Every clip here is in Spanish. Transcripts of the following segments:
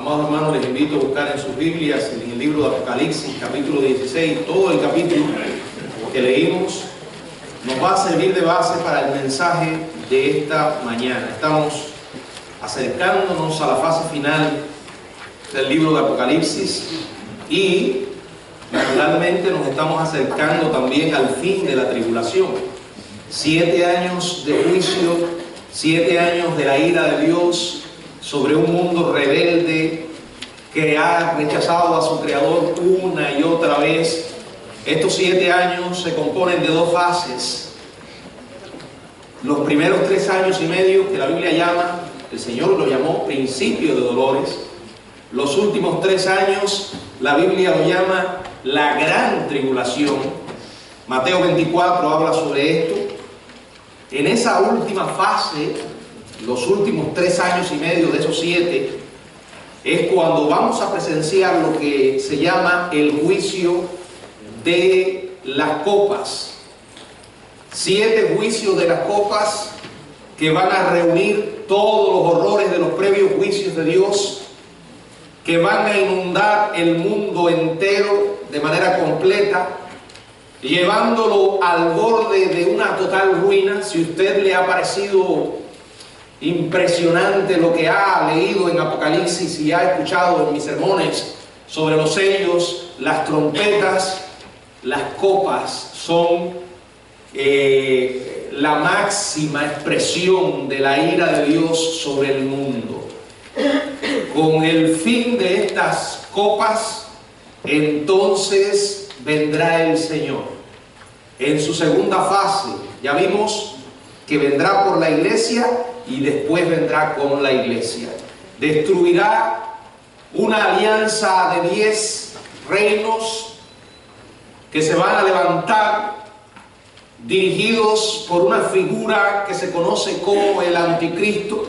Amados hermanos, les invito a buscar en sus Biblias, en el libro de Apocalipsis, capítulo 16, todo el capítulo que leímos nos va a servir de base para el mensaje de esta mañana. Estamos acercándonos a la fase final del libro de Apocalipsis y naturalmente nos estamos acercando también al fin de la tribulación. 7 años de juicio, 7 años de la ira de Dios sobre un mundo rebelde que ha rechazado a su Creador una y otra vez. Estos 7 años se componen de 2 fases. Los primeros 3 años y medio, que la Biblia llama, el Señor lo llamó principio de dolores. Los últimos 3 años, la Biblia lo llama la gran tribulación. Mateo 24 habla sobre esto. En esa última fase, los últimos 3 años y medio de esos 7, es cuando vamos a presenciar lo que se llama el juicio de las copas. 7 juicios de las copas que van a reunir todos los horrores de los previos juicios de Dios, que van a inundar el mundo entero de manera completa, llevándolo al borde de una total ruina. Si a usted le ha parecido impresionante lo que ha leído en Apocalipsis y ha escuchado en mis sermones sobre los sellos, las trompetas, las copas son la máxima expresión de la ira de Dios sobre el mundo. Con el fin de estas copas, entonces vendrá el Señor. En su segunda fase, ya vimos que vendrá por la iglesia y después vendrá con la iglesia. Destruirá una alianza de 10 reinos que se van a levantar, dirigidos por una figura que se conoce como el Anticristo.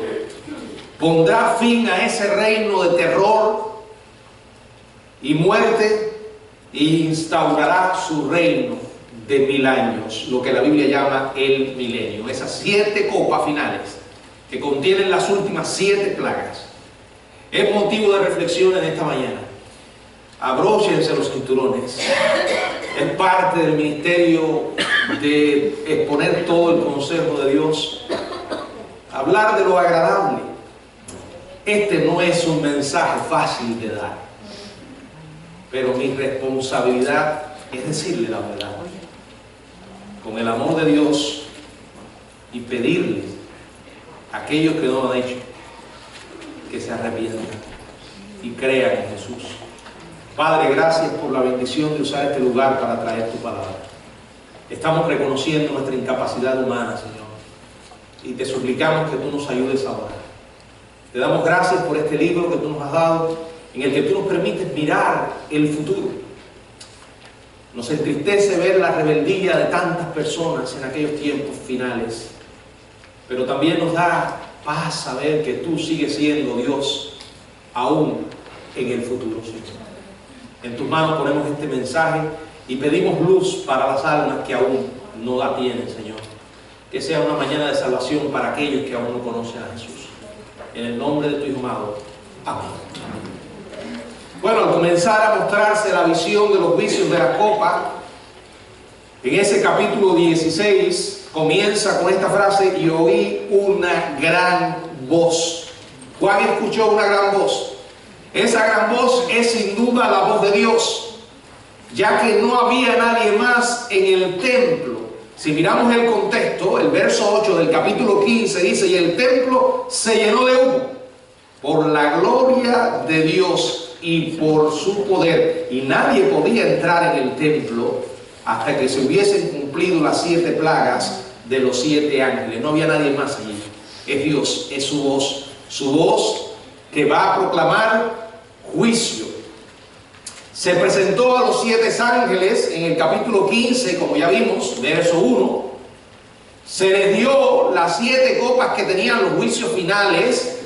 Pondrá fin a ese reino de terror y muerte e instaurará su reino de 1000 años, lo que la Biblia llama el milenio. Esas 7 copas finales que contienen las últimas 7 plagas es motivo de reflexión en esta mañana. Abróchense los cinturones. Es parte del ministerio de exponer todo el consejo de Dios, hablar de lo agradable. Este no es un mensaje fácil de dar, pero mi responsabilidad es decirle la verdad con el amor de Dios y pedirle a aquellos que no lo han hecho que se arrepientan y crean en Jesús. Padre, gracias por la bendición de usar este lugar para traer tu palabra. Estamos reconociendo nuestra incapacidad humana, Señor, y te suplicamos que tú nos ayudes ahora. Te damos gracias por este libro que tú nos has dado, en el que tú nos permites mirar el futuro. Nos entristece ver la rebeldía de tantas personas en aquellos tiempos finales, pero también nos da paz saber que tú sigues siendo Dios aún en el futuro, Señor. En tus manos ponemos este mensaje y pedimos luz para las almas que aún no la tienen, Señor. Que sea una mañana de salvación para aquellos que aún no conocen a Jesús. En el nombre de tu Hijo amado. Amén. Bueno, al comenzar a mostrarse la visión de los juicios de la copa, en ese capítulo 16 comienza con esta frase: y oí una gran voz. Juan escuchó una gran voz. Esa gran voz es sin duda la voz de Dios, ya que no había nadie más en el templo. Si miramos el contexto, el verso 8 del capítulo 15 dice: y el templo se llenó de humo por la gloria de Dios y por su poder, y nadie podía entrar en el templo hasta que se hubiesen cumplido las 7 plagas de los 7 ángeles. No había nadie más allí. Es Dios, es su voz que va a proclamar juicio. Se presentó a los 7 ángeles en el capítulo 15, como ya vimos, verso 1. Se les dio las 7 copas que tenían los juicios finales,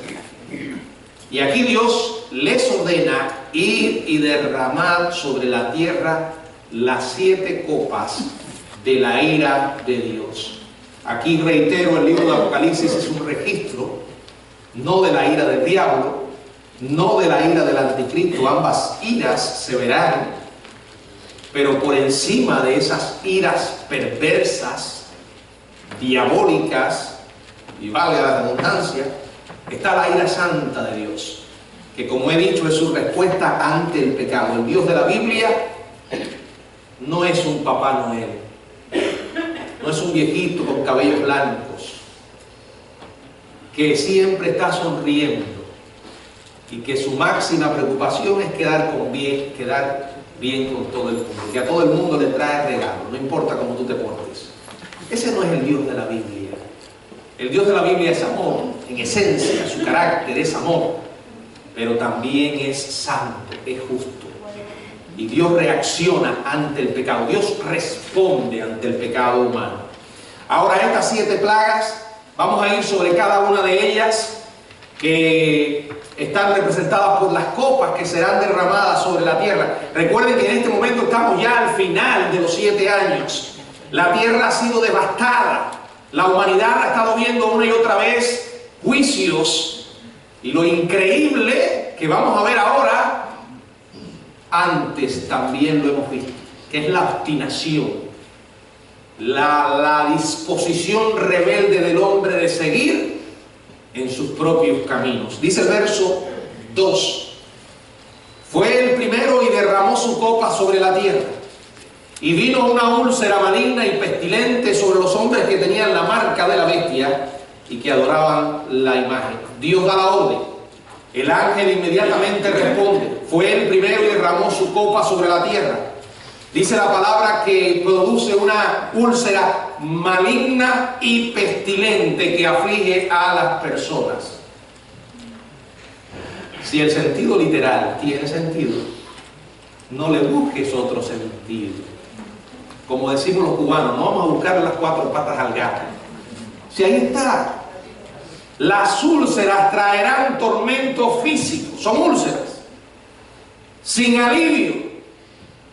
y aquí Dios les ordena ir y derramar sobre la tierra las 7 copas de la ira de Dios. Aquí reitero, el libro de Apocalipsis es un registro no de la ira del diablo, no de la ira del anticristo. Ambas iras se verán, pero por encima de esas iras perversas, diabólicas, y valga la redundancia, está la ira santa de Dios, que, como he dicho, es su respuesta ante el pecado. El Dios de la Biblia no es un Papá Noel, no es un viejito con cabellos blancos que siempre está sonriendo y que su máxima preocupación es quedar bien con todo el mundo, que a todo el mundo le trae regalos, no importa cómo tú te portes. Ese no es el Dios de la Biblia. El Dios de la Biblia es amor, en esencia, su carácter es amor, pero también es santo, es justo. Y Dios reacciona ante el pecado, Dios responde ante el pecado humano. Ahora, estas 7 plagas, vamos a ir sobre cada una de ellas, que están representadas por las copas que serán derramadas sobre la tierra. Recuerden que en este momento estamos ya al final de los 7 años. La tierra ha sido devastada. La humanidad ha estado viendo una y otra vez juicios. Y lo increíble que vamos a ver ahora, antes también lo hemos visto, que es la obstinación, la disposición rebelde del hombre de seguir en sus propios caminos. Dice el verso 2: fue el primero y derramó su copa sobre la tierra, y vino una úlcera maligna y pestilente sobre los hombres que tenían la marca de la bestia y que adoraban la imagen. Dios da la orden, el ángel inmediatamente responde. Fue el primero y derramó su copa sobre la tierra. Dice la palabra que produce una úlcera maligna y pestilente que aflige a las personas. Si el sentido literal tiene sentido, no le busques otro sentido. Como decimos los cubanos, no vamos a buscar las 4 patas al gato. Si ahí está. Las úlceras traerán tormento físico, son úlceras, sin alivio,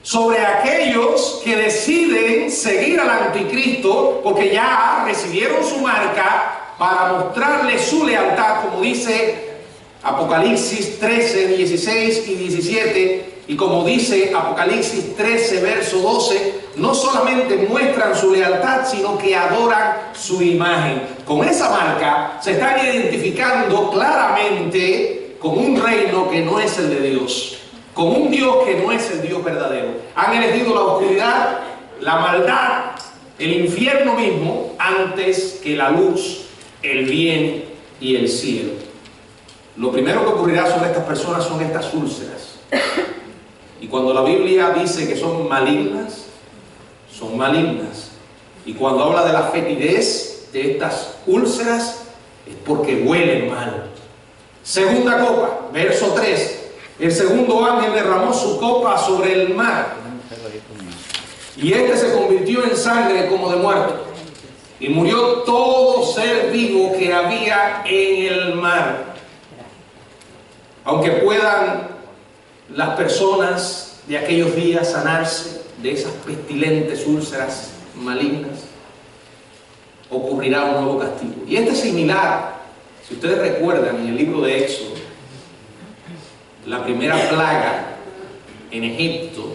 sobre aquellos que deciden seguir al anticristo, porque ya recibieron su marca, para mostrarle su lealtad, como dice Apocalipsis 13, 16 y 17, y como dice Apocalipsis 13, verso 12, no solamente muestran su lealtad, sino que adoran su imagen. Con esa marca se están identificando claramente con un reino que no es el de Dios, con un Dios que no es el Dios verdadero. Han elegido la oscuridad, la maldad, el infierno mismo, antes que la luz, el bien y el cielo. Lo primero que ocurrirá sobre estas personas son estas úlceras. Y cuando la Biblia dice que son malignas, son malignas. Y cuando habla de la fetidez de estas úlceras, es porque huelen mal. Segunda copa, verso 3. El segundo ángel derramó su copa sobre el mar, y este se convirtió en sangre como de muerto, y murió todo ser vivo que había en el mar. Aunque puedan las personas de aquellos días sanarse de esas pestilentes úlceras malignas, ocurrirá un nuevo castigo. Y este es similar, si ustedes recuerdan, en el libro de Éxodo, la primera plaga en Egipto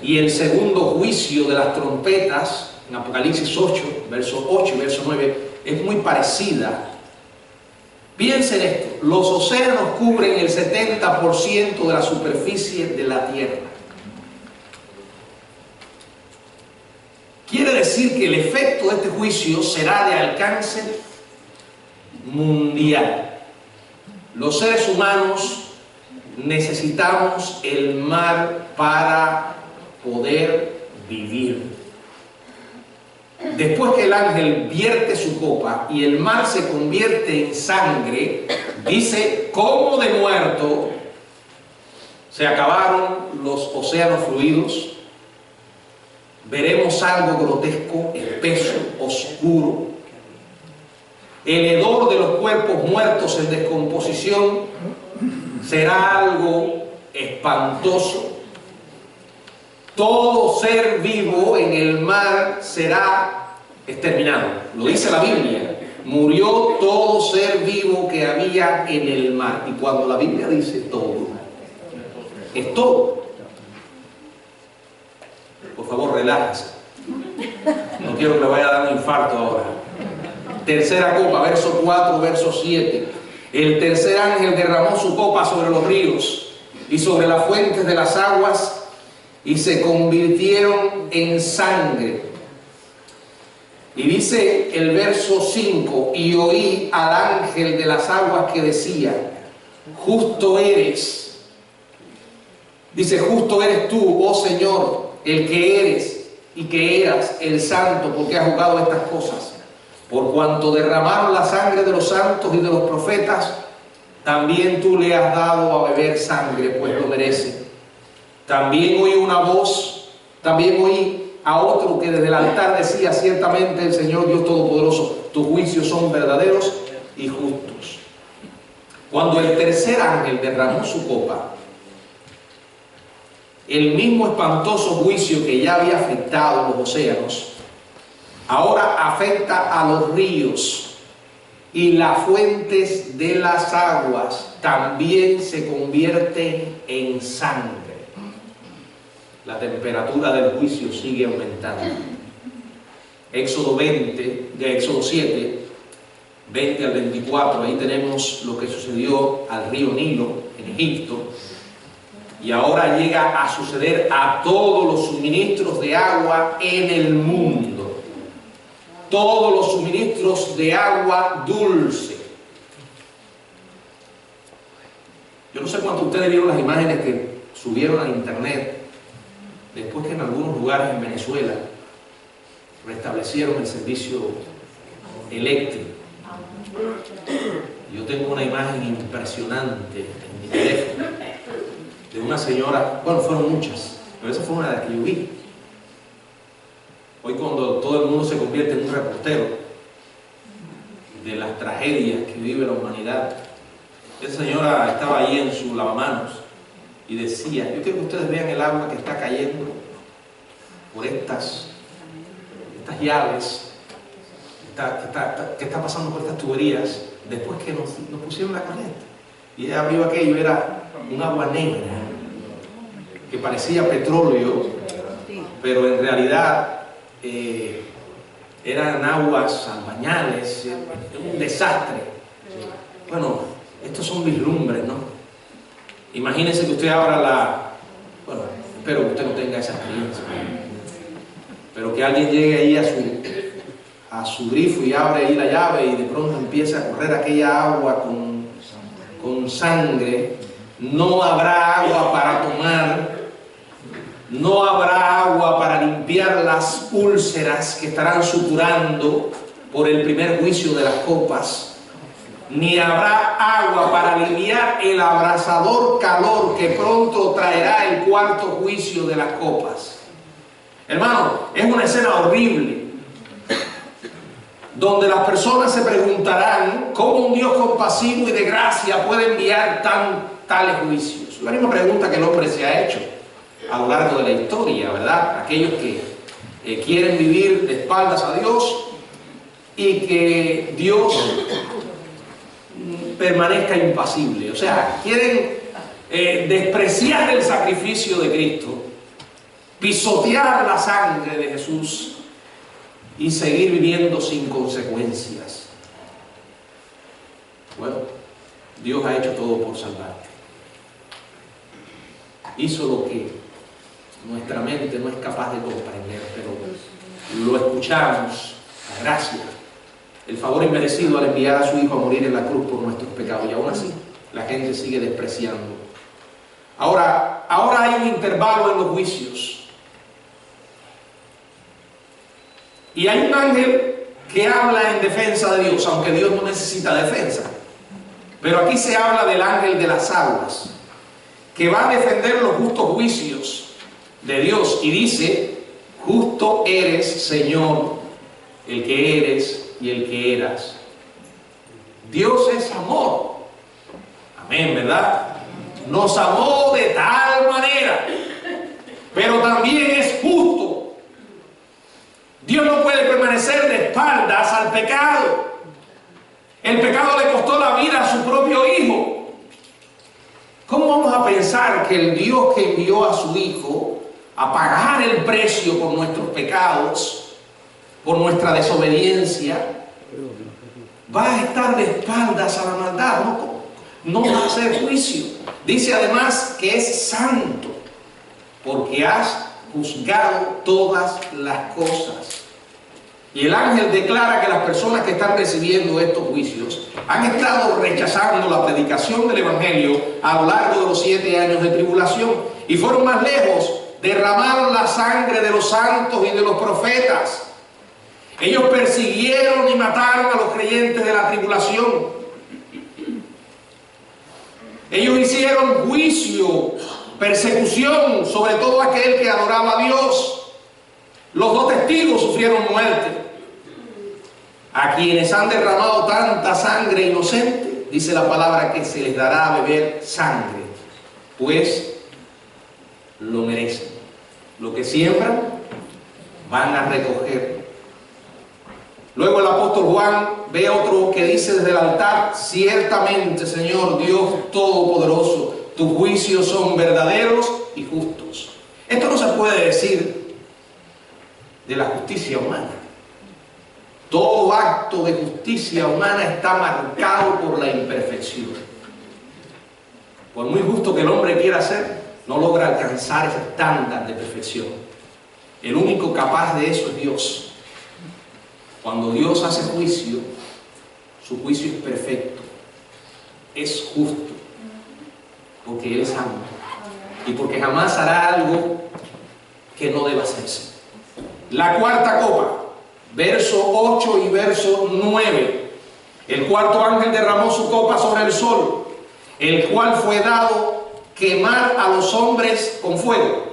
y el segundo juicio de las trompetas en Apocalipsis 8, verso 8 y verso 9, es muy parecida. Piensen esto: los océanos cubren el 70% de la superficie de la tierra. Quiere decir que el efecto de este juicio será de alcance mundial. Los seres humanos necesitamos el mar para poder vivir. Después que el ángel vierte su copa y el mar se convierte en sangre, dice, como de muerto, se acabaron los océanos fluidos. Veremos algo grotesco, espeso, oscuro. El hedor de los cuerpos muertos en descomposición será algo espantoso. Todo ser vivo en el mar será exterminado. Lo dice la Biblia. murió todo ser vivo que había en el mar. Y cuando la Biblia dice todo, es todo. Por favor, relájese. No quiero que le vaya a dar un infarto ahora. Tercera copa, verso 4, verso 7. El tercer ángel derramó su copa sobre los ríos y sobre las fuentes de las aguas, y se convirtieron en sangre. Y dice el verso 5: y oí al ángel de las aguas que decía: justo eres. Dice: justo eres tú, oh Señor, el que eres y que eras el santo, porque has juzgado estas cosas. Por cuanto derramaron la sangre de los santos y de los profetas, también tú le has dado a beber sangre, pues lo merece. También oí una voz, también oí a otro que desde el altar decía: ciertamente el Señor Dios Todopoderoso, tus juicios son verdaderos y justos. Cuando el tercer ángel derramó su copa, el mismo espantoso juicio que ya había afectado los océanos, ahora afecta a los ríos, y las fuentes de las aguas también se convierten en sangre. La temperatura del juicio sigue aumentando. Éxodo 7, 20 al 24, ahí tenemos lo que sucedió al río Nilo en Egipto, y ahora llega a suceder a todos los suministros de agua en el mundo. Todos los suministros de agua dulce. Yo no sé cuántos de ustedes vieron las imágenes que subieron a internet después que en algunos lugares en Venezuela restablecieron el servicio eléctrico. Yo tengo una imagen impresionante en mi teléfono de una señora, bueno, fueron muchas, pero esa fue una de las que yo vi. Hoy, cuando todo el mundo se convierte en un reportero de las tragedias que vive la humanidad, esa señora estaba ahí en su lavamanos y decía: yo quiero que ustedes vean el agua que está cayendo por estas llaves, que está pasando por estas tuberías, después que nos pusieron la corriente. Y ella abrió aquello, era un agua negra, que parecía petróleo, pero en realidad eran aguas albañales, un desastre. Bueno, estos son vislumbres, ¿no? Imagínense que usted abra bueno, espero que usted no tenga esa experiencia, pero que alguien llegue ahí a su grifo y abre ahí la llave y de pronto empieza a correr aquella agua con sangre. No habrá agua para tomar, no habrá agua para limpiar las úlceras que estarán suturando por el primer juicio de las copas, ni habrá agua para aliviar el abrasador calor que pronto traerá el cuarto juicio de las copas. Hermano, es una escena horrible, donde las personas se preguntarán cómo un Dios compasivo y de gracia puede enviar tales juicios. La misma pregunta que el hombre se ha hecho a lo largo de la historia, ¿verdad? Aquellos que quieren vivir de espaldas a Dios y que Dios permanezca impasible. O sea, quieren despreciar el sacrificio de Cristo, pisotear la sangre de Jesús y seguir viviendo sin consecuencias. Bueno, Dios ha hecho todo por salvarte. Hizo lo que nuestra mente no es capaz de comprender, pero lo escuchamos, la gracia, el favor inmerecido al enviar a su Hijo a morir en la cruz por nuestros pecados, y aún así la gente sigue despreciando. Ahora hay un intervalo en los juicios. Y hay un ángel que habla en defensa de Dios, aunque Dios no necesita defensa. Pero aquí se habla del ángel de las aguas, que va a defender los justos juicios de Dios. Y dice: justo eres, Señor, el que eres y el que eras. Dios es amor. Amén, ¿verdad? Nos amó de tal manera, pero también es justo. Dios no puede permanecer de espaldas al pecado. El pecado le costó la vida a su propio Hijo. ¿Cómo vamos a pensar que el Dios que envió a su Hijo a pagar el precio por nuestros pecados, por nuestra desobediencia, va a estar de espaldas a la maldad? No va a hacer juicio. Dice además que es santo, porque has juzgado todas las cosas. Y el ángel declara que las personas que están recibiendo estos juicios han estado rechazando la predicación del Evangelio a lo largo de los 7 años de tribulación, y fueron más lejos, derramaron la sangre de los santos y de los profetas. Ellos persiguieron y mataron a los creyentes de la tribulación. Ellos hicieron juicio, persecución sobre todo aquel que adoraba a Dios. Los 2 testigos sufrieron muerte. A quienes han derramado tanta sangre inocente, dice la palabra que se les dará a beber sangre, pues lo merecen. Lo que siembran, van a recoger. Luego el apóstol Juan ve otro que dice desde el altar: ciertamente, Señor Dios Todopoderoso, tus juicios son verdaderos y justos. Esto no se puede decir de la justicia humana. Todo acto de justicia humana está marcado por la imperfección. Por muy justo que el hombre quiera ser, no logra alcanzar ese estándar de perfección. El único capaz de eso es Dios. Cuando Dios hace juicio, su juicio es perfecto, es justo, porque Él es santo y porque jamás hará algo que no deba hacerse. La cuarta copa, verso 8 y verso 9. El cuarto ángel derramó su copa sobre el sol, el cual fue dado quemar a los hombres con fuego.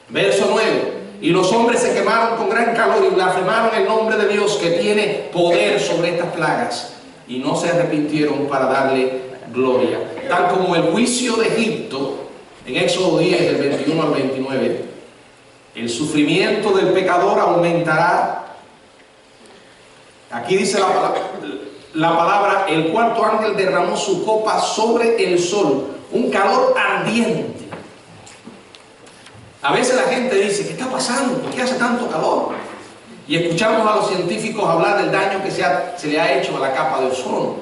Verso 9. Y los hombres se quemaron con gran calor y blasfemaron el nombre de Dios, que tiene poder sobre estas plagas, y no se arrepintieron para darle gloria. Tal como el juicio de Egipto, en Éxodo 10, del 21 al 29, el sufrimiento del pecador aumentará. Aquí dice la palabra: el cuarto ángel derramó su copa sobre el sol, un calor ardiente. A veces la gente dice: ¿qué está pasando? ¿Por qué hace tanto calor? Y escuchamos a los científicos hablar del daño que se le ha hecho a la capa de ozono.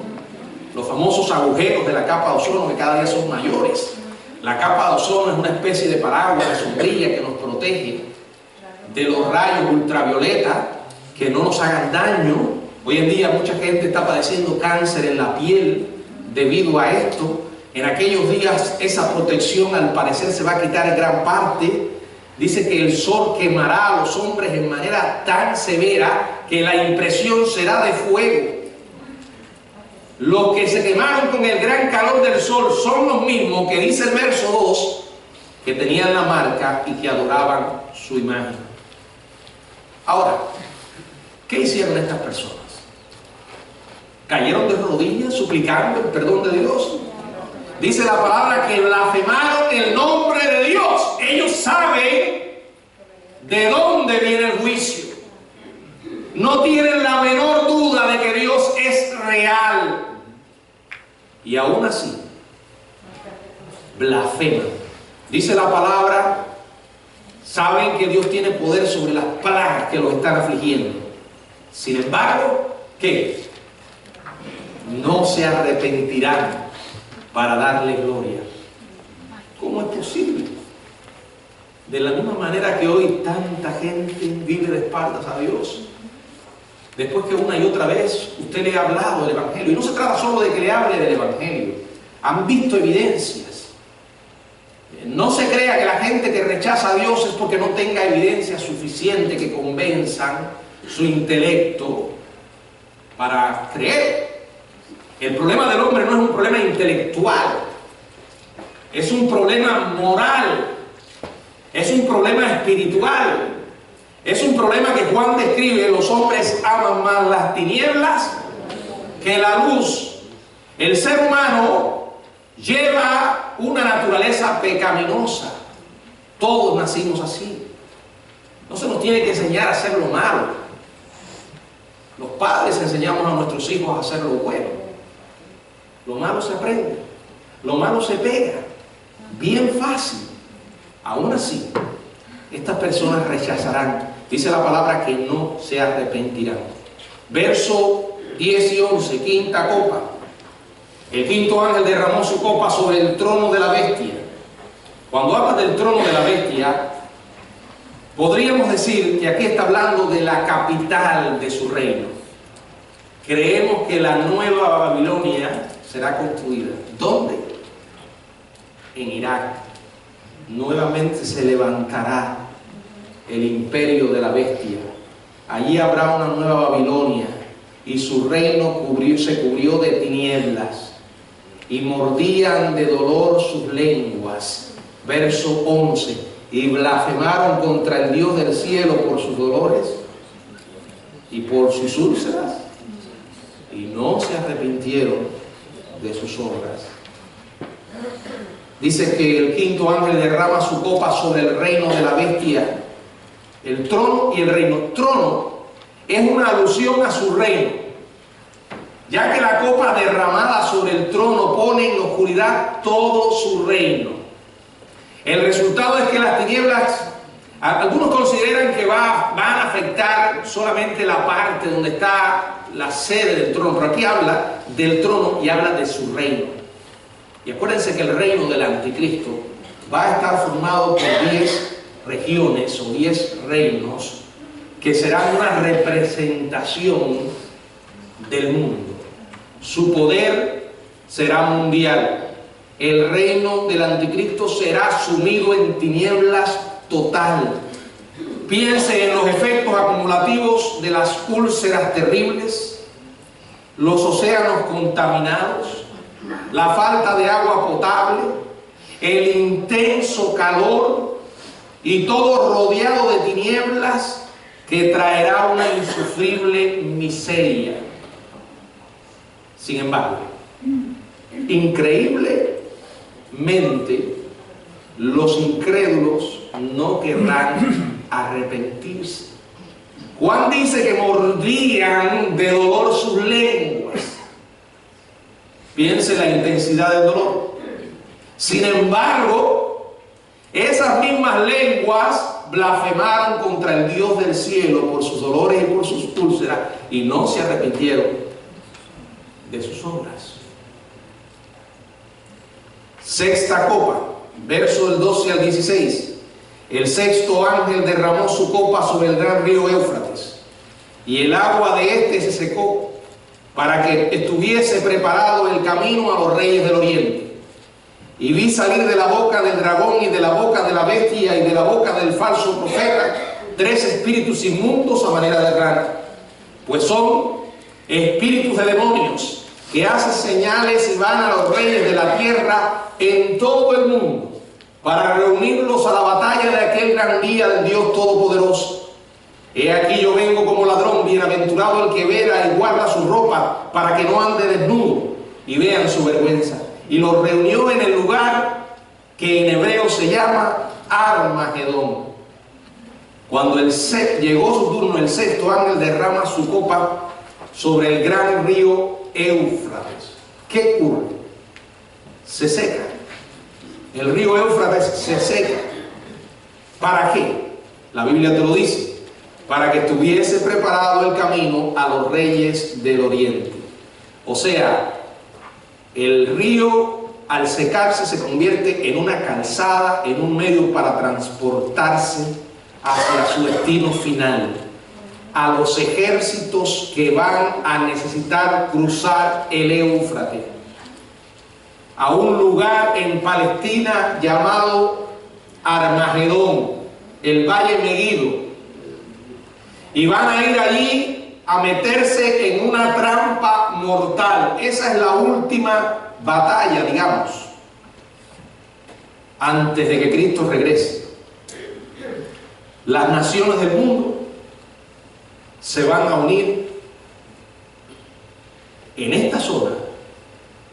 Los famosos agujeros de la capa de ozono, que cada día son mayores. La capa de ozono es una especie de paraguas, de sombrilla que nos protege de los rayos ultravioleta, que no nos hagan daño. Hoy en día mucha gente está padeciendo cáncer en la piel debido a esto. En aquellos días esa protección al parecer se va a quitar en gran parte. Dice que el sol quemará a los hombres en manera tan severa que la impresión será de fuego. Los que se quemaron con el gran calor del sol son los mismos que dice el verso 2, que tenían la marca y que adoraban su imagen. Ahora, ¿qué hicieron estas personas? ¿Cayeron de rodillas suplicando el perdón de Dios? Dice la palabra que blasfemaron el nombre de Dios. Ellos saben de dónde viene el juicio. No tienen la menor duda de que Dios es real. Y aún así, blasfeman. Dice la palabra, saben que Dios tiene poder sobre las plagas que los están afligiendo. Sin embargo, ¿qué? No se arrepentirán para darle gloria. ¿Cómo es posible? De la misma manera que hoy tanta gente vive de espaldas a Dios, después que una y otra vez usted le ha hablado del Evangelio. Y no se trata solo de que le hable del Evangelio. Han visto evidencias. No se crea que la gente que rechaza a Dios es porque no tenga evidencias suficientes que convenzan su intelecto para creer. El problema del hombre no es un problema intelectual, es un problema moral, es un problema espiritual, es un problema que Juan describe: los hombres aman más las tinieblas que la luz. El ser humano lleva una naturaleza pecaminosa, todos nacimos así. No se nos tiene que enseñar a hacer lo malo. Los padres enseñamos a nuestros hijos a hacer lo bueno. Lo malo se aprende, lo malo se pega, bien fácil. Aún así, estas personas rechazarán. Dice la palabra que no se arrepentirán. Verso 10 y 11, quinta copa. El quinto ángel derramó su copa sobre el trono de la bestia. Cuando habla del trono de la bestia, podríamos decir que aquí está hablando de la capital de su reino. Creemos que la nueva Babilonia será construida. ¿Dónde? En Irak. Nuevamente se levantará el imperio de la bestia. Allí habrá una nueva Babilonia y su reino se cubrió de tinieblas y mordían de dolor sus lenguas. Verso 11. Y blasfemaron contra el Dios del cielo por sus dolores y por sus úlceras, y no se arrepintieron de sus obras. Dice que el quinto ángel derrama su copa sobre el reino de la bestia, el trono y el reino. Trono es una alusión a su reino, ya que la copa derramada sobre el trono pone en la oscuridad todo su reino. El resultado es que las tinieblas, algunos consideran que van a afectar solamente la parte donde está la sede del trono, pero aquí habla del trono y habla de su reino. Y acuérdense que el reino del anticristo va a estar formado por 10 regiones o 10 reinos que serán una representación del mundo. Su poder será mundial. El reino del anticristo será sumido en tinieblas total. Piense en los efectos acumulativos de las úlceras terribles, los océanos contaminados, la falta de agua potable, el intenso calor y todo rodeado de tinieblas que traerá una insufrible miseria. Sin embargo, increíblemente, los incrédulos no querrán arrepentirse. Juan dice que mordían de dolor sus lenguas. Piense la intensidad del dolor. Sin embargo, esas mismas lenguas blasfemaron contra el Dios del cielo por sus dolores y por sus úlceras y no se arrepintieron de sus obras. Sexta copa, verso del 12 al 16. El sexto ángel derramó su copa sobre el gran río Éufrates, y el agua de este se secó, para que estuviese preparado el camino a los reyes del oriente. Y vi salir de la boca del dragón y de la boca de la bestia y de la boca del falso profeta 3 espíritus inmundos a manera de rana, pues son espíritus de demonios que hacen señales y van a los reyes de la tierra en todo el mundo para reunirlos a la batalla de aquel gran día del Dios Todopoderoso. He aquí yo vengo como ladrón, bienaventurado el que vela y guarda su ropa para que no ande desnudo y vean su vergüenza. Y los reunió en el lugar que en hebreo se llama Armagedón. Cuando llegó su turno, el sexto ángel derrama su copa sobre el gran río Éufrates. ¿Qué ocurre? Se seca. El río Éufrates se seca. ¿Para qué? La Biblia te lo dice. Para que estuviese preparado el camino a los reyes del oriente. O sea, el río al secarse se convierte en una calzada, en un medio para transportarse hacia su destino final, a los ejércitos que van a necesitar cruzar el Éufrates, a un lugar en Palestina llamado Armagedón, el Valle Meguido, y van a ir allí a meterse en una trampa mortal. Esa es la última batalla, digamos, antes de que Cristo regrese. Las naciones del mundo se van a unir en esta zona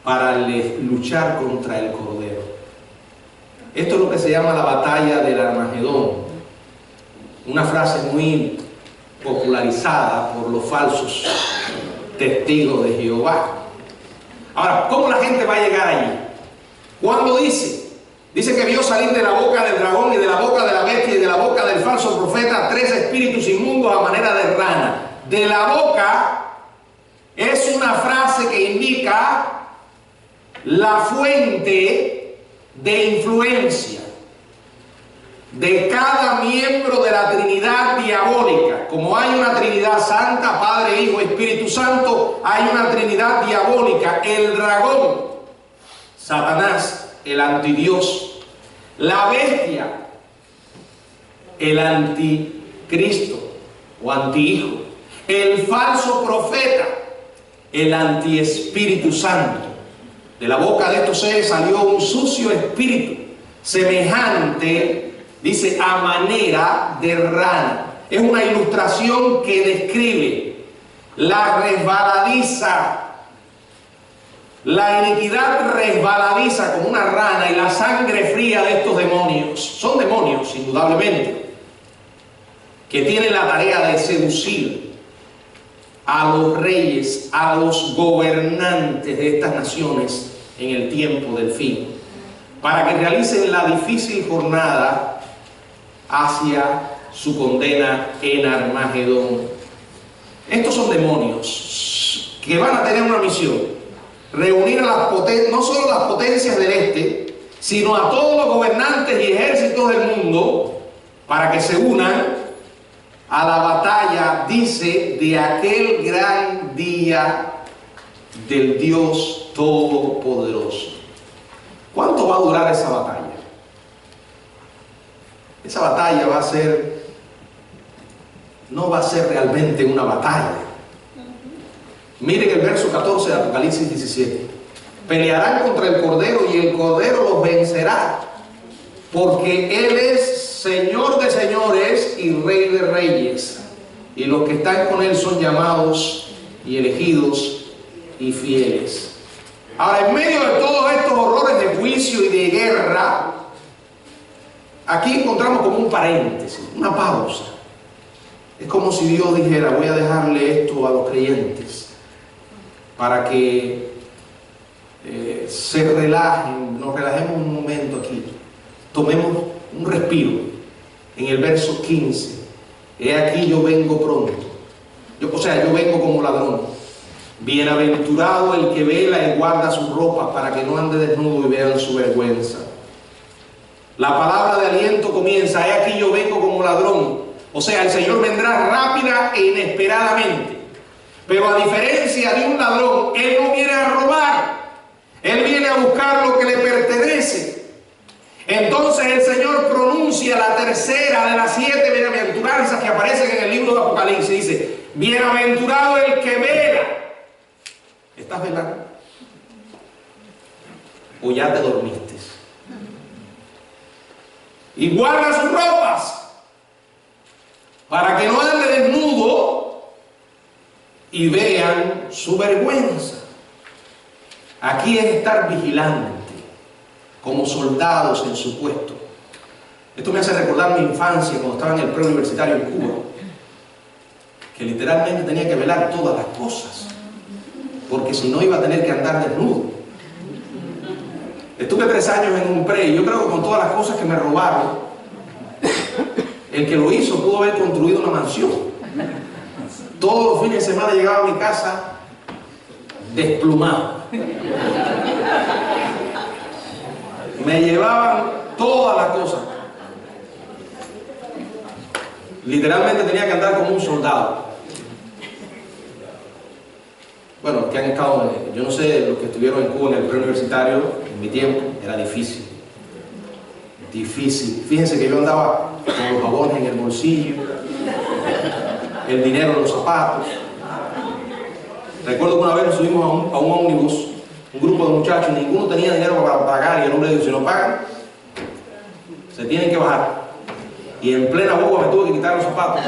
para luchar contra el Cordero. Esto es lo que se llama la batalla del Armagedón. Una frase muy popularizada por los falsos testigos de Jehová. Ahora, ¿cómo la gente va a llegar allí? ¿Cuándo dice? Dice que vio salir de la boca del dragón y de la boca de la bestia y de la boca del falso profeta 3 espíritus inmundos a manera de rana. De la boca es una frase que indica la fuente de influencia de cada miembro de la Trinidad diabólica. Como hay una Trinidad Santa, Padre, Hijo, Espíritu Santo, hay una Trinidad diabólica. El dragón, Satanás, el antidios; la bestia, el anticristo o antihijo; el falso profeta, el antiespíritu santo. De la boca de estos seres salió un sucio espíritu, semejante, dice, a manera de rana. Es una ilustración que describe la resbaladiza, la iniquidad resbaladiza como una rana y la sangre fría de estos demonios. Son demonios, indudablemente, que tienen la tarea de seducir a los reyes, a los gobernantes de estas naciones en el tiempo del fin, para que realicen la difícil jornada hacia su condena en Armagedón. Estos son demonios que van a tener una misión: reunir a las potencias, no solo las potencias del este, sino a todos los gobernantes y ejércitos del mundo, para que se unan a la batalla, dice, de aquel gran día del Dios Todopoderoso. ¿Cuánto va a durar esa batalla? Esa batalla va a ser, no va a ser realmente una batalla. Miren el verso 14 de Apocalipsis 17. Pelearán contra el Cordero y el Cordero los vencerá, porque Él es Señor de señores y Rey de reyes, y los que están con Él son llamados y elegidos y fieles. Ahora, en medio de todos estos horrores de juicio y de guerra, aquí encontramos como un paréntesis, una pausa. Es como si Dios dijera: voy a dejarle esto a los creyentes para que se relajen, nos relajemos un momento aquí, tomemos un respiro. En el verso 15, he aquí yo vengo pronto. Yo vengo como ladrón. Bienaventurado el que vela y guarda sus ropas, para que no ande desnudo y vean su vergüenza. La palabra de aliento comienza: he aquí yo vengo como ladrón. O sea, el Señor vendrá rápida e inesperadamente. Pero a diferencia de un ladrón, Él no viene a robar. Él viene a buscar lo que le pertenece. Entonces el Señor pronuncia la tercera de las 7 bienaventuranzas que aparecen en el libro de Apocalipsis. Dice: bienaventurado el que vela. ¿Estás velando? ¿O ya te dormiste? Y guarda sus ropas, para que no ande desnudo y vean su vergüenza. Aquí es estar vigilante, como soldados en su puesto. Esto me hace recordar mi infancia cuando estaba en el preuniversitario en Cuba, que literalmente tenía que velar todas las cosas, porque si no iba a tener que andar desnudo. Estuve 3 años en un pre, y yo creo que con todas las cosas que me robaron, el que lo hizo pudo haber construido una mansión. Todos los fines de semana llegaba a mi casa desplumado. Me llevaban todas las cosas. Literalmente tenía que andar como un soldado. Bueno, que han estado, yo no sé, los que estuvieron en Cuba en el preuniversitario, en mi tiempo, era difícil. Difícil. Fíjense que yo andaba con los jabones en el bolsillo, el dinero en los zapatos. Recuerdo que una vez nos subimos a un ómnibus, un grupo de muchachos, ninguno tenía dinero para pagar, y el hombre dijo: si no pagan, se tienen que bajar. Y en plena boca me tuve que quitar los zapatos,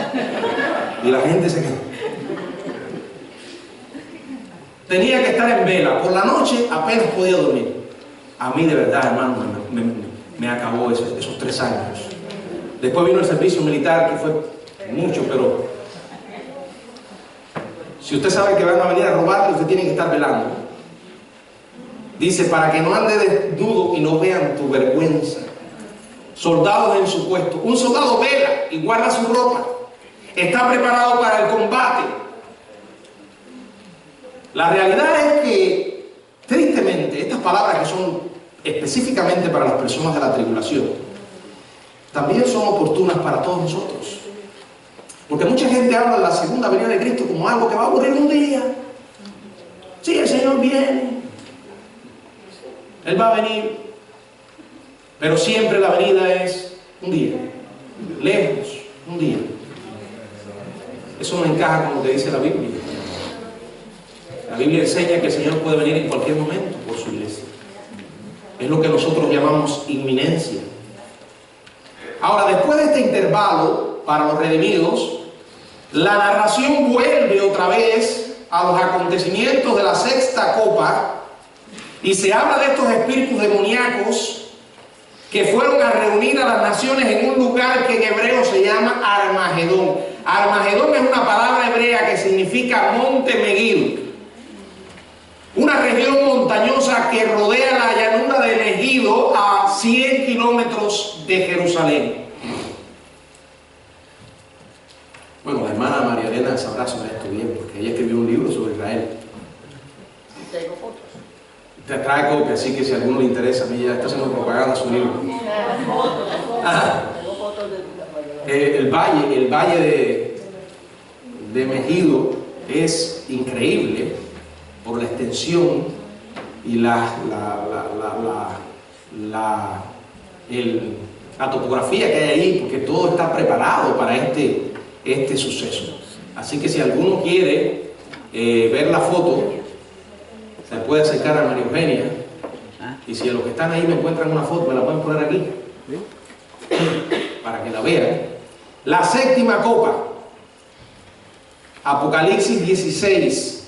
y la gente se quedó. Tenía que estar en vela. Por la noche apenas podía dormir. A mí, de verdad, hermano, me acabó esos 3 años. Después vino el servicio militar, que fue mucho, pero Si usted sabe que van a venir a robarle, usted tiene que estar velando. Dice, para que no ande desnudo y no vean tu vergüenza. Soldados en su puesto. Un soldado vela y guarda su ropa. Está preparado para el combate. La realidad es que, tristemente, estas palabras que son específicamente para las personas de la tribulación, también son oportunas para todos nosotros. Porque mucha gente habla de la segunda venida de Cristo como algo que va a ocurrir un día. Sí, el Señor viene. Él va a venir. Pero siempre la venida es un día. Lejos, un día. Eso no encaja con lo que dice la Biblia. La Biblia enseña que el Señor puede venir en cualquier momento por su iglesia. Es lo que nosotros llamamos inminencia. Ahora, después de este intervalo para los redimidos, la narración vuelve otra vez a los acontecimientos de la sexta copa y se habla de estos espíritus demoníacos que fueron a reunir a las naciones en un lugar que en hebreo se llama Armagedón. Armagedón es una palabra hebrea que significa monte Megiddo, una región montañosa que rodea la llanura de Megiddo a 100 kilómetros de Jerusalén. Bueno, la hermana María Elena sabrá sobre esto bien, porque ella escribió un libro sobre Israel. Tengo fotos. Te trae copia, así que si a alguno le interesa, a mí ya está haciendo propaganda su libro. Tengo fotos de El valle de Megiddo es increíble por la extensión y la topografía que hay ahí, porque todo está preparado para este suceso. Así que si alguno quiere ver la foto, se puede acercar a María Eugenia, y si a los que están ahí me encuentran una foto, me la pueden poner aquí para que la vean. La séptima copa, Apocalipsis 16,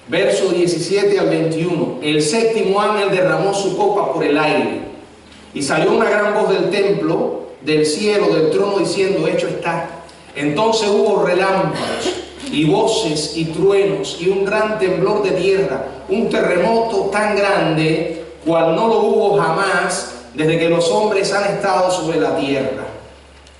verso 17 al 21. El séptimo ángel derramó su copa por el aire, y salió una gran voz del templo, del cielo, del trono, diciendo: hecho está. Entonces hubo relámpagos y voces y truenos y un gran temblor de tierra, un terremoto tan grande cual no lo hubo jamás desde que los hombres han estado sobre la tierra.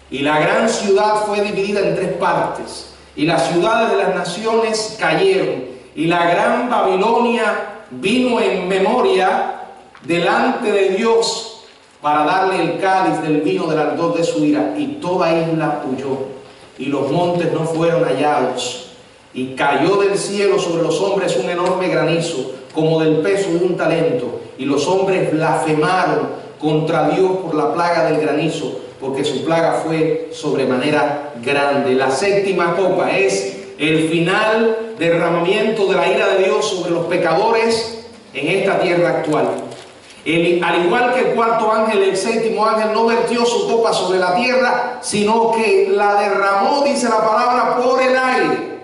Y la gran ciudad fue dividida en 3 partes, y las ciudades de las naciones cayeron, y la gran Babilonia vino en memoria delante de Dios para darle el cáliz del vino del ardor de su ira, y toda isla huyó, y los montes no fueron hallados, y cayó del cielo sobre los hombres un enorme granizo, como del peso de un talento, y los hombres blasfemaron contra Dios por la plaga del granizo, porque su plaga fue sobremanera grande. La séptima copa es el final derramamiento de la ira de Dios sobre los pecadores en esta tierra actual. Al igual que el cuarto ángel, el séptimo ángel no vertió su copa sobre la tierra, sino que la derramó, dice la palabra, por el aire.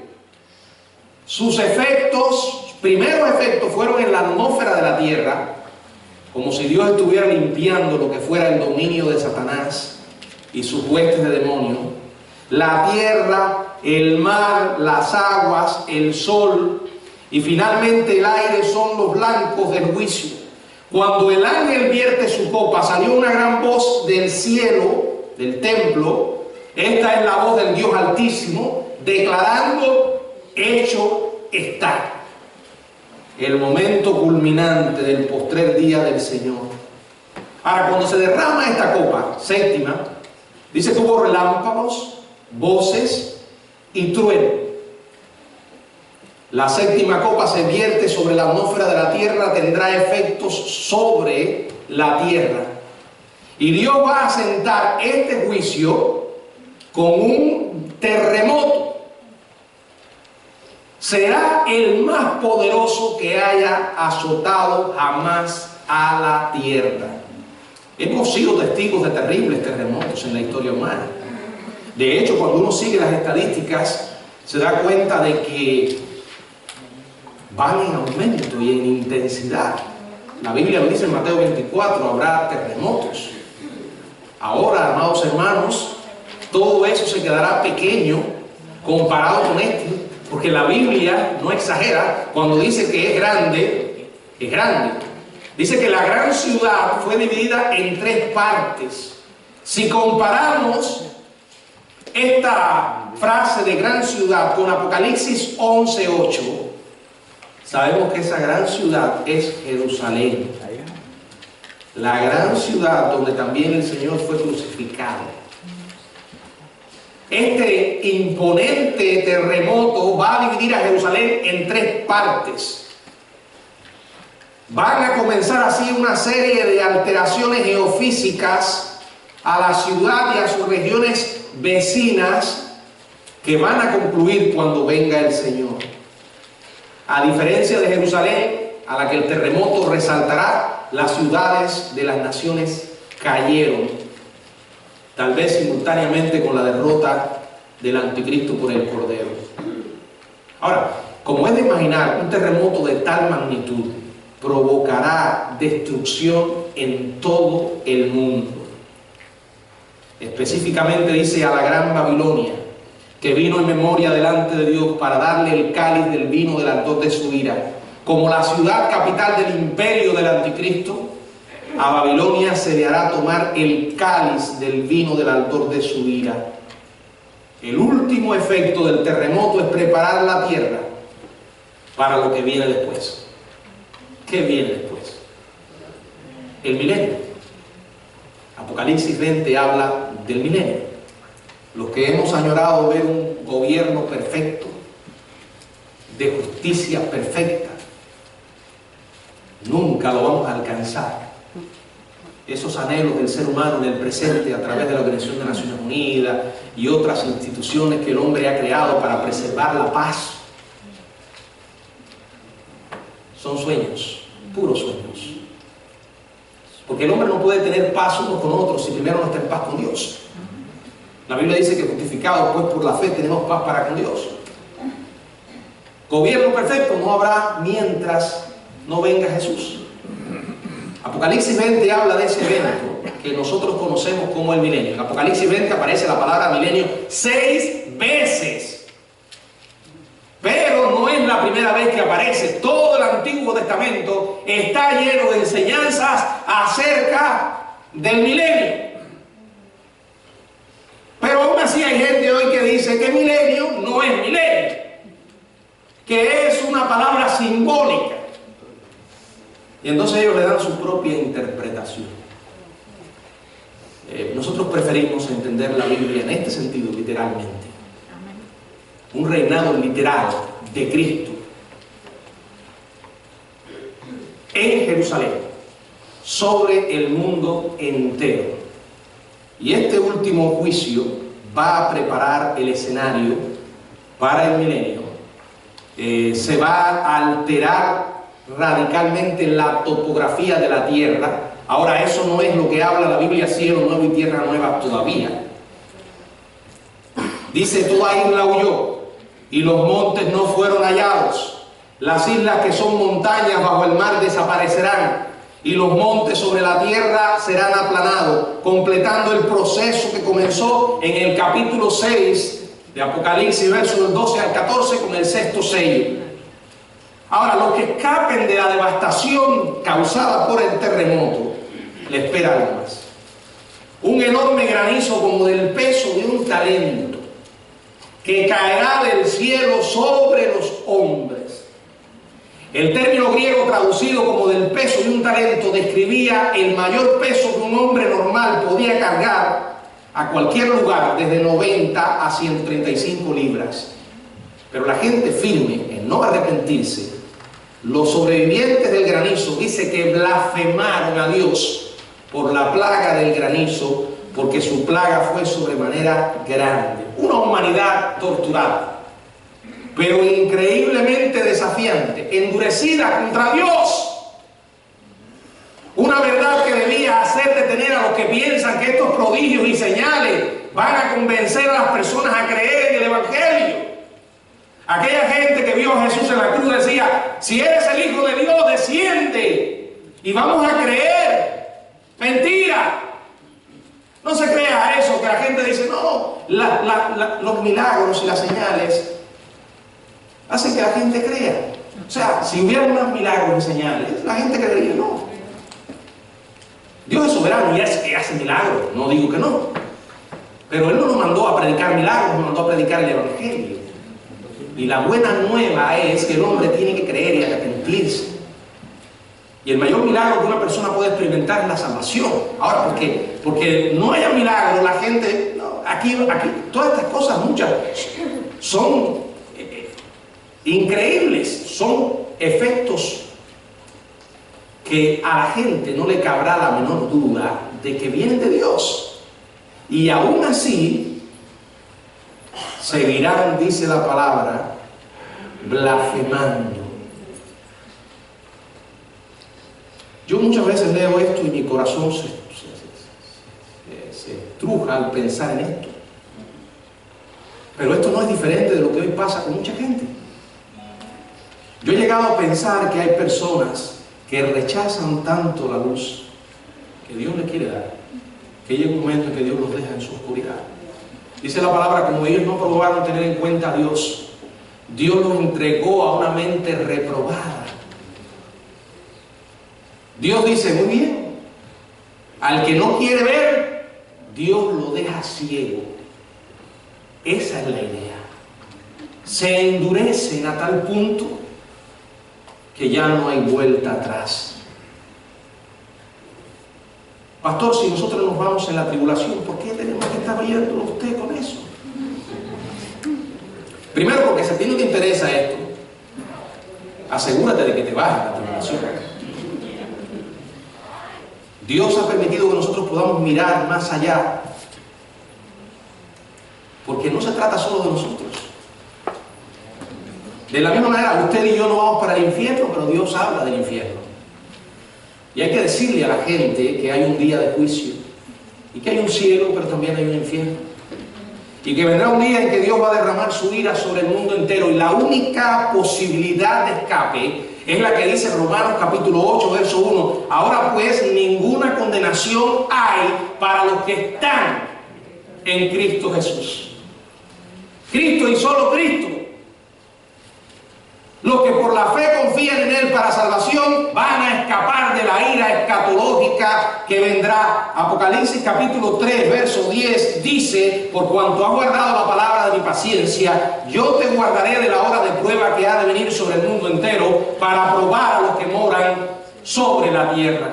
Sus primeros efectos fueron en la atmósfera de la tierra, como si Dios estuviera limpiando lo que fuera el dominio de Satanás y sus huestes de demonios. La tierra, el mar, las aguas, el sol y finalmente el aire son los blancos del juicio. Cuando el ángel vierte su copa, salió una gran voz del cielo, del templo. Esta es la voz del Dios Altísimo, declarando: hecho está. El momento culminante del postrer día del Señor. Ahora, cuando se derrama esta copa, séptima, dice que hubo relámpagos, voces y trueno. La séptima copa se vierte sobre la atmósfera de la tierra, tendrá efectos sobre la tierra. Y Dios va a sentar este juicio con un terremoto. Será el más poderoso que haya azotado jamás a la tierra. Hemos sido testigos de terribles terremotos en la historia humana. De hecho, cuando uno sigue las estadísticas, se da cuenta de que van en aumento y en intensidad. La Biblia lo dice en Mateo 24, habrá terremotos. Ahora, amados hermanos, todo eso se quedará pequeño comparado con este, Porque la Biblia no exagera cuando dice que es grande, es grande. Dice que la gran ciudad fue dividida en 3 partes. Si comparamos esta frase de gran ciudad con Apocalipsis 11:8, sabemos que esa gran ciudad es Jerusalén. La gran ciudad donde también el Señor fue crucificado. Este imponente terremoto va a dividir a Jerusalén en 3 partes. Van a comenzar así una serie de alteraciones geofísicas a la ciudad y a sus regiones vecinas que van a concluir cuando venga el Señor. A diferencia de Jerusalén, a la que el terremoto resaltará, las ciudades de las naciones cayeron, tal vez simultáneamente con la derrota del anticristo por el Cordero. Ahora, como es de imaginar, un terremoto de tal magnitud provocará destrucción en todo el mundo. Específicamente dice a la gran Babilonia, que vino en memoria delante de Dios para darle el cáliz del vino del altor de su ira. Como la ciudad capital del imperio del anticristo, a Babilonia se le hará tomar el cáliz del vino del altor de su ira. El último efecto del terremoto es preparar la tierra para lo que viene después. ¿Qué viene después? El milenio. Apocalipsis 20 habla del milenio. Los que hemos añorado ver un gobierno perfecto, de justicia perfecta, nunca lo vamos a alcanzar. Esos anhelos del ser humano en el presente a través de la Organización de Naciones Unidas y otras instituciones que el hombre ha creado para preservar la paz, son sueños, puros sueños. Porque el hombre no puede tener paz unos con otros si primero no está en paz con Dios. La Biblia dice que justificados pues por la fe tenemos paz para con Dios. Gobierno perfecto no habrá mientras no venga Jesús. Apocalipsis 20 habla de ese evento que nosotros conocemos como el milenio. En Apocalipsis 20 aparece la palabra milenio 6 veces. Pero no es la primera vez que aparece. Todo el Antiguo Testamento está lleno de enseñanzas acerca del milenio. Pero aún así hay gente hoy que dice que milenio no es milenio, que es una palabra simbólica. Y entonces ellos le dan su propia interpretación. Nosotros preferimos entender la Biblia en este sentido, literalmente. Un reinado literal de Cristo en Jerusalén, sobre el mundo entero. Y este último juicio va a preparar el escenario para el milenio. Se va a alterar radicalmente la topografía de la tierra. Ahora, eso no es lo que habla la Biblia, cielo nuevo y tierra nueva todavía. Dice, toda isla huyó y los montes no fueron hallados. Las islas que son montañas bajo el mar desaparecerán y los montes sobre la tierra serán aplanados, completando el proceso que comenzó en el capítulo 6 de Apocalipsis, versos del 12 al 14, con el 6º sello. Ahora, los que escapen de la devastación causada por el terremoto, le espera algo más. Un enorme granizo como del peso de un talento, que caerá del cielo sobre los hombres. El término griego traducido como del peso de un talento describía el mayor peso que un hombre normal podía cargar a cualquier lugar, desde 90 a 135 libras. Pero la gente firme en no arrepentirse, los sobrevivientes del granizo, dice que blasfemaron a Dios por la plaga del granizo, porque su plaga fue sobremanera grande. Una humanidad torturada, pero increíblemente desafiante, endurecida contra Dios. Una verdad que debía hacer detener a los que piensan que estos prodigios y señales van a convencer a las personas a creer en el Evangelio. Aquella gente que vio a Jesús en la cruz decía, si eres el Hijo de Dios, desciende y vamos a creer. Mentira. No se crea eso, que la gente dice, no, los milagros y las señales hace que la gente crea. O sea, si hubiera unos milagros y señales, la gente creería, no. Dios es soberano y hace milagros, no digo que no. Pero Él no nos mandó a predicar milagros, nos mandó a predicar el Evangelio. Y la buena nueva es que el hombre tiene que creer y arrepentirse. Y el mayor milagro que una persona puede experimentar es la salvación. Ahora, ¿por qué? Porque no haya milagro, la gente, no, aquí, todas estas cosas, muchas, son increíbles, son efectos que a la gente no le cabrá la menor duda de que vienen de Dios. Y aún así, seguirán, dice la palabra, blasfemando. Yo muchas veces leo esto y mi corazón se estruja al pensar en esto. Pero esto no es diferente de lo que hoy pasa con mucha gente. Yo he llegado a pensar que hay personas que rechazan tanto la luz que Dios les quiere dar, que llega un momento en que Dios los deja en su oscuridad. Dice la palabra, como ellos no probaron tener en cuenta a Dios, Dios los entregó a una mente reprobada. Dios dice, muy bien, al que no quiere ver, Dios lo deja ciego. Esa es la idea. Se endurecen a tal punto que ya no hay vuelta atrás. Pastor, si nosotros nos vamos en la tribulación, ¿por qué tenemos que estar viéndolo usted con eso? Primero, porque si a ti no te interesa esto, asegúrate de que te vas a la tribulación. Dios ha permitido que nosotros podamos mirar más allá, porque no se trata solo de nosotros. De la misma manera, usted y yo no vamos para el infierno, pero Dios habla del infierno. Y hay que decirle a la gente que hay un día de juicio, y que hay un cielo, pero también hay un infierno. Y que vendrá un día en que Dios va a derramar su ira sobre el mundo entero, y la única posibilidad de escape es la que dice Romanos capítulo 8, verso 1. Ahora pues ninguna condenación hay para los que están en Cristo Jesús. Cristo y solo Cristo. Los que por la fe confían en Él para salvación van a escapar de la ira escatológica que vendrá. Apocalipsis capítulo 3, verso 10 dice, por cuanto has guardado la palabra de mi paciencia, yo te guardaré de la hora de prueba que ha de venir sobre el mundo entero para probar a los que moran sobre la tierra.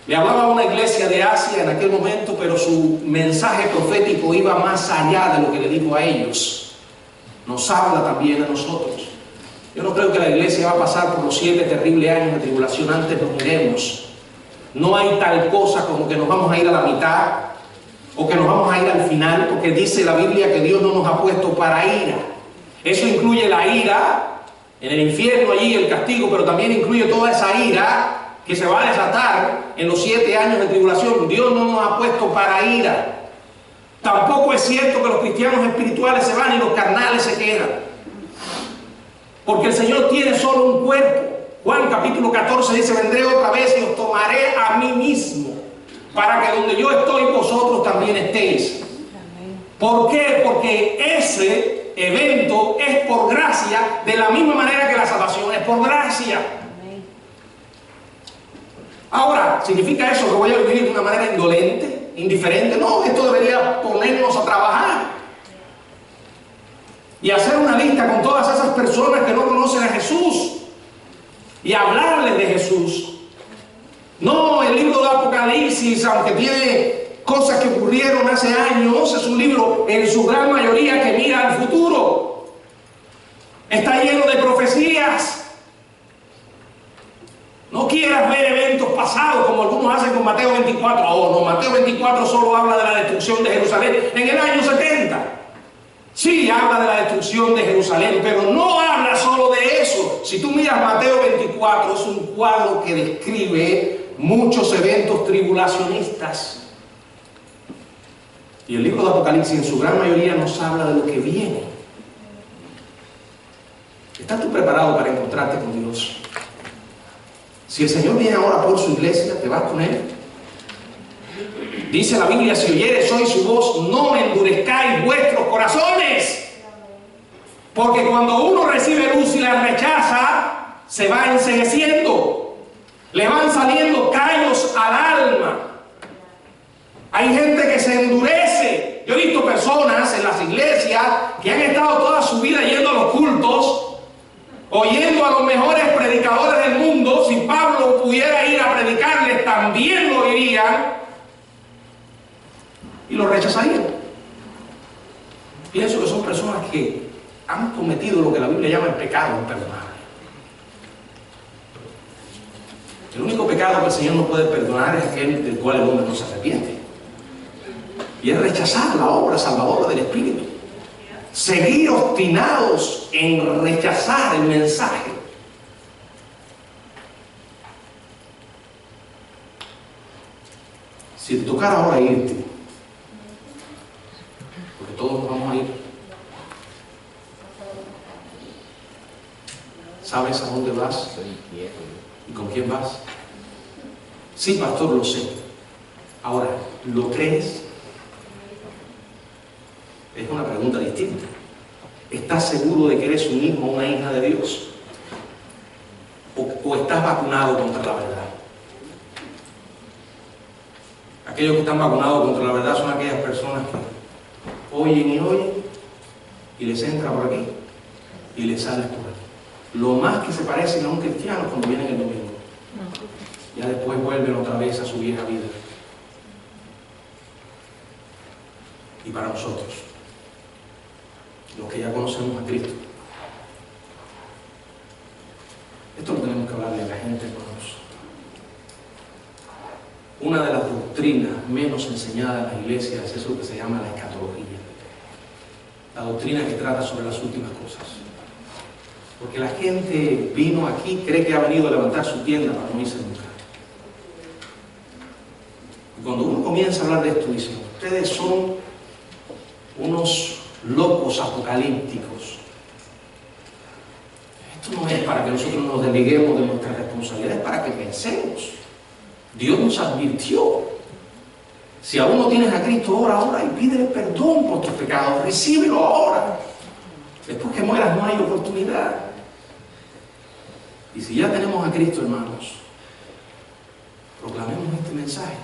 Le hablaba a una iglesia de Asia en aquel momento, pero su mensaje profético iba más allá de lo que le dijo a ellos. Nos habla también a nosotros. Yo no creo que la iglesia va a pasar por los 7 terribles años de tribulación antes nos iremos. No hay tal cosa como que nos vamos a ir a la mitad o que nos vamos a ir al final, porque dice la Biblia que Dios no nos ha puesto para ira. Eso incluye la ira en el infierno, allí el castigo, pero también incluye toda esa ira que se va a desatar en los 7 años de tribulación. Dios no nos ha puesto para ira. Tampoco es cierto que los cristianos espirituales se van y los carnales se quedan. Porque el Señor tiene solo un cuerpo. Juan capítulo 14 dice, vendré otra vez y os tomaré a mí mismo, para que donde yo estoy vosotros también estéis. ¿Por qué? Porque ese evento es por gracia, de la misma manera que la salvación es por gracia. Ahora, ¿significa eso que voy a vivir de una manera indolente, indiferente? No, esto debería ponernos a trabajar y hacer una lista con todas esas personas que no conocen a Jesús y hablarles de Jesús. No, el libro de Apocalipsis, aunque tiene cosas que ocurrieron hace años, es un libro en su gran mayoría que mira al futuro. Está lleno de profecías. No quieras ver eventos pasados como algunos hacen con Mateo 24. Oh, no, Mateo 24 solo habla de la destrucción de Jerusalén en el año 70. Sí, habla de la destrucción de Jerusalén, pero no habla solo de eso. Si tú miras Mateo 24, es un cuadro que describe muchos eventos tribulacionistas. Y el libro de Apocalipsis en su gran mayoría nos habla de lo que viene. ¿Estás tú preparado para encontrarte con Dios? Si el Señor viene ahora por su iglesia, ¿te vas con Él? Dice la Biblia, si oyeres hoy su voz, no endurezcáis vuestros corazones. Porque cuando uno recibe luz y la rechaza, se va encegueciendo. Le van saliendo callos al alma. Hay gente que se endurece. Yo he visto personas en las iglesias que han estado toda su vida yendo a los cultos, oyendo a los mejores predicadores del mundo. Si Pablo pudiera ir a predicarles, también lo irían y lo rechazarían. Pienso que son personas que han cometido lo que la Biblia llama el pecado imperdonable. El único pecado que el Señor no puede perdonar es aquel del cual el hombre no se arrepiente. Y es rechazar la obra salvadora del Espíritu. Seguir obstinados en rechazar el mensaje. Si te tocara ahora irte, porque todos nos vamos a ir, ¿sabes a dónde vas? ¿Y con quién vas? Sí, pastor, lo sé. Ahora, ¿lo crees? Es una pregunta distinta. ¿Estás seguro de que eres un hijo o una hija de Dios? ¿O estás vacunado contra la verdad? Aquellos que están vacunados contra la verdad son aquellas personas que oyen y oyen y les entra por aquí y les sale por aquí. Lo más que se parecen a un cristiano cuando vienen el domingo. Ya después vuelven otra vez a su vieja vida. Y para nosotros, los que ya conocemos a Cristo, esto lo tenemos que hablarle a la gente, hermanos. Una de las doctrinas menos enseñadas en las iglesias es lo que se llama la escatología. La doctrina que trata sobre las últimas cosas. Porque la gente vino aquí, cree que ha venido a levantar su tienda para no irse nunca. Y cuando uno comienza a hablar de esto, dice, ustedes son unos locos apocalípticos. Esto no es para que nosotros nos desliguemos de nuestra responsabilidad, es para que pensemos. Dios nos advirtió. Si aún no tienes a Cristo, ora y pídele perdón por tus pecados. Recíbelo ahora. Después que mueras no hay oportunidad. Y si ya tenemos a Cristo, hermanos, proclamemos este mensaje.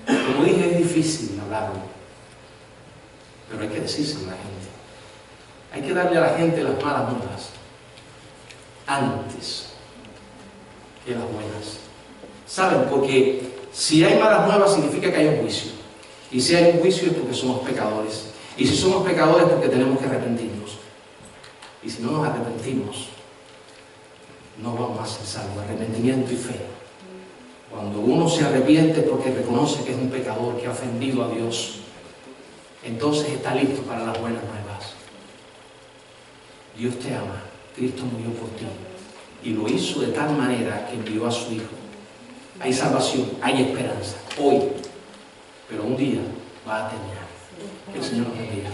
Como dije, es difícil hablarlo, pero hay que decírselo a la gente. Hay que darle a la gente las malas nuevas antes que las buenas. ¿Saben? Porque si hay malas nuevas significa que hay un juicio. Y si hay un juicio es porque somos pecadores. Y si somos pecadores es porque tenemos que arrepentirnos. Y si no nos arrepentimos, no vamos a ser salvos. Arrepentimiento y fe. Cuando uno se arrepiente es porque reconoce que es un pecador, que ha ofendido a Dios. Entonces está listo para las buenas nuevas. Dios te ama. Cristo murió por ti. Y lo hizo de tal manera que envió a su Hijo. Hay salvación, hay esperanza. Hoy. Pero un día va a terminar. Que el Señor nos bendiga.